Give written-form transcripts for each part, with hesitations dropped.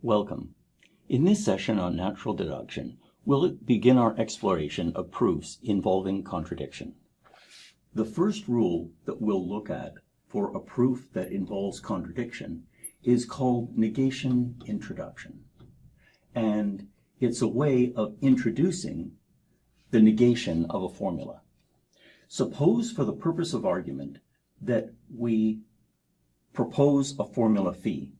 Welcome. In this session on natural deduction, we'll begin our exploration of proofs involving contradiction. The first rule that we'll look at for a proof that involves contradiction is called negation introduction. And it's a way of introducing the negation of a formula. Suppose, for the purpose of argument, that we propose a formula phi.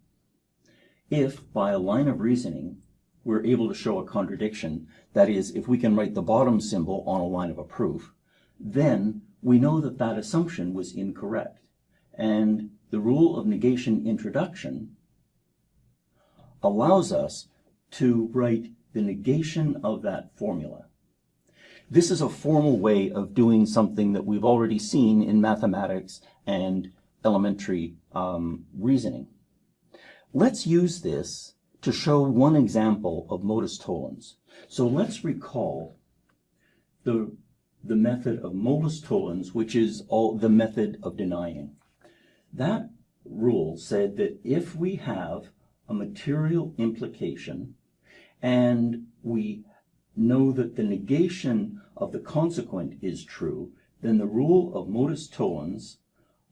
If, by a line of reasoning, we're able to show a contradiction, that is, if we can write the bottom symbol on a line of a proof, then we know that that assumption was incorrect. And the rule of negation introduction allows us to write the negation of that formula. This is a formal way of doing something that we've already seen in mathematics and elementary reasoning. Let's use this to show one example of modus tollens. So let's recall the method of modus tollens, which is the method of denying. That rule said that if we have a material implication and we know that the negation of the consequent is true, then the rule of modus tollens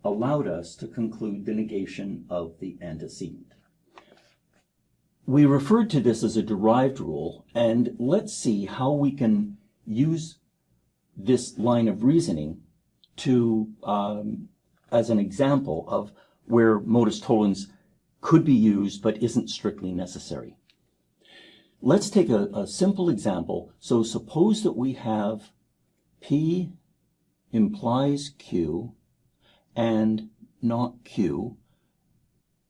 allowed us to conclude the negation of the antecedent. We referred to this as a derived rule, and let's see how we can use this line of reasoning to as an example of where modus tollens could be used but isn't strictly necessary. Let's take a simple example. So suppose that we have P implies Q and not Q.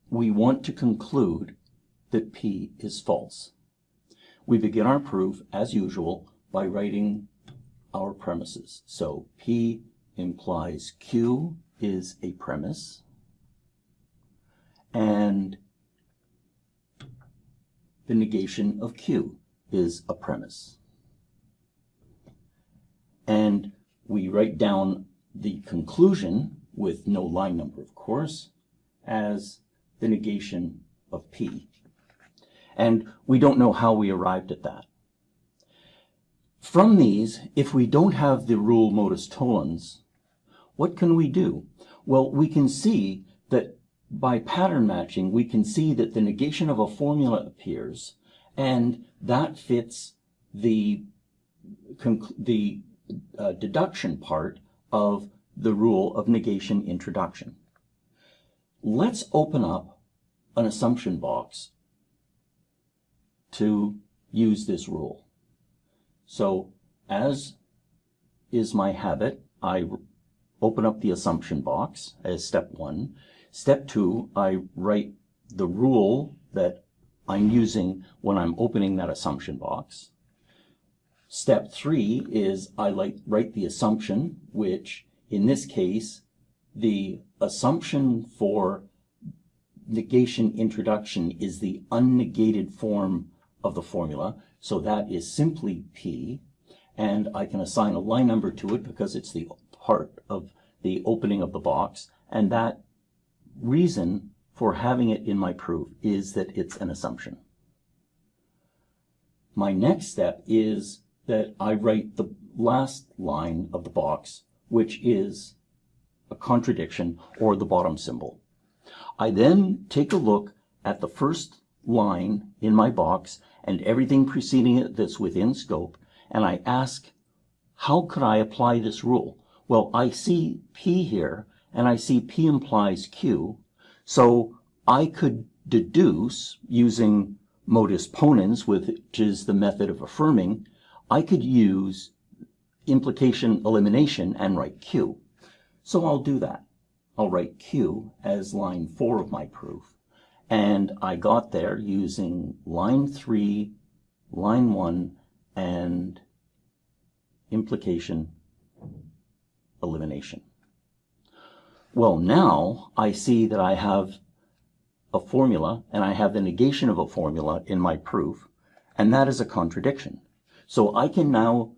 We want to conclude that P is false. We begin our proof, as usual, by writing our premises. So P implies Q is a premise, and the negation of Q is a premise. And we write down the conclusion, with no line number, of course, as the negation of P. And we don't know how we arrived at that. From these, if we don't have the rule modus tollens, what can we do? Well, we can see that by pattern matching, we can see that the negation of a formula appears, and that fits the deduction part of the rule of negation introduction. Let's open up an assumption box to use this rule. So, as is my habit, I open up the assumption box as step 1. Step 2, I write the rule that I'm using when I'm opening that assumption box. Step 3 is I write the assumption, which in this case, the assumption for negation introduction is the unnegated form of the formula, so that is simply P, and I can assign a line number to it because it's the part of the opening of the box, and that reason for having it in my proof is that it's an assumption. My next step is that I write the last line of the box, which is a contradiction, or the bottom symbol. I then take a look at the first line in my box and everything preceding it that's within scope, and I ask, how could I apply this rule? Well, I see P here, and I see P implies Q, so I could deduce, using modus ponens, which is the method of affirming, I could use implication elimination and write Q. So I'll do that. I'll write Q as line 4 of my proof. And I got there using line 3, line 1, and implication elimination. Well, now I see that I have a formula, and I have the negation of a formula in my proof, and that is a contradiction. So I can now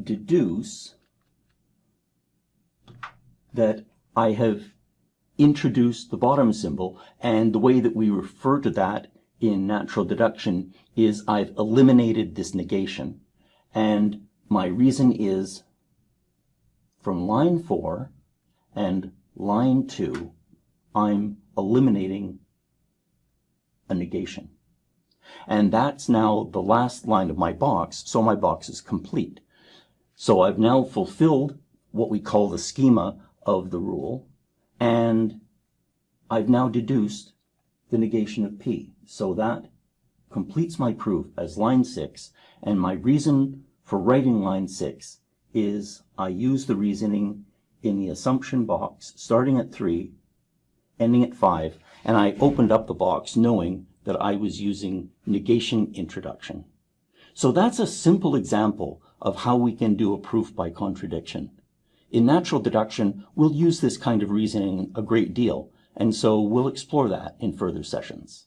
deduce that I have introduce the bottom symbol, and the way that we refer to that in natural deduction is I've eliminated this negation. And my reason is from line 4 and line 2, I'm eliminating a negation. And that's now the last line of my box, so my box is complete. So I've now fulfilled what we call the schema of the rule, and I've now deduced the negation of P. So that completes my proof as line 6, and my reason for writing line 6 is I use the reasoning in the assumption box starting at 3, ending at 5, and I opened up the box knowing that I was using negation introduction. So that's a simple example of how we can do a proof by contradiction. In natural deduction, we'll use this kind of reasoning a great deal, and so we'll explore that in further sessions.